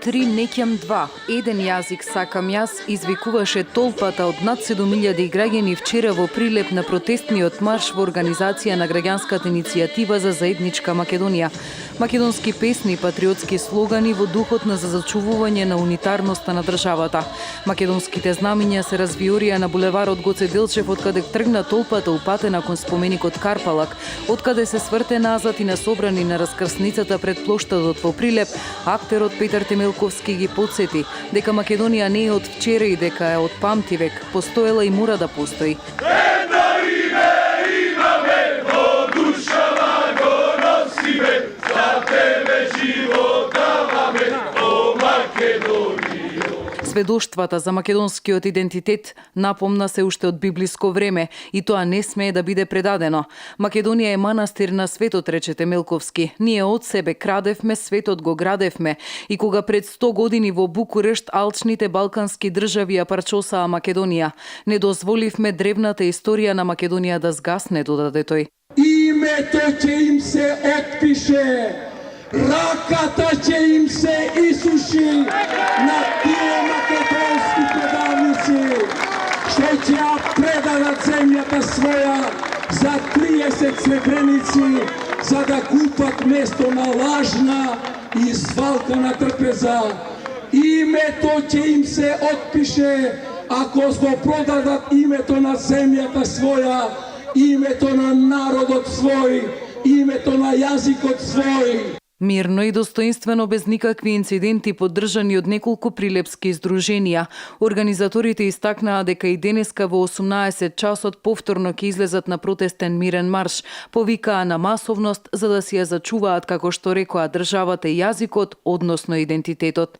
3 неќам 2, еден јазик сакам јас, извикуваше толпата од над 7000 граѓани вчера во прилеп на протестниот марш во организација на граѓанската иницијатива за заедничка Македонија. Македонски песни и патриотски слогани во духот на зачувување на унитарноста на државата. Македонските знамиња се развиорија на булеварот Гоце Делчев, откаде тргна толпата упатена кон споменикот Карпалак, откаде се сврте назад и на собрани на раскрсницата пред плоштадот во Прилеп. Актерот Петар Темелковски ги потсети дека Македонија не е од вчера и дека е од памтивек, постоела и мора да постои. Едно име имаме, во душава го носиме, за тебе живот даваме, о Македонија. Сведоштвата за македонскиот идентитет напомна се уште од библиско време и тоа не смее да биде предадено. Македонија е манастир на светот, рече Темелковски. Ние од себе крадевме, светот го градевме. И кога пред 100 години во Букурешт алчните балкански држави ја парчосаа Македонија, не дозволивме древната историја на Македонија да згасне, додаде тој. Името ќе им се отпише, раката ќе им се исуши на тие македонски предавници, што ќе ја предадат земјата своја за 30 сребреници, за да купат место на лажна и свалкана трпеза. Името ќе им се отпише ако го продадат името на земјата своја, името на народот свој, името на јазикот свој. Мирно и достоинствено, без никакви инциденти, поддржани од неколку прилепски издруженија. Организаторите истакнаа дека и денеска во 18 часот повторно ќе излезат на протестен мирен марш. Повикаа на масовност за да си ја зачуваат, како што рекоа, државата и јазикот, односно идентитетот.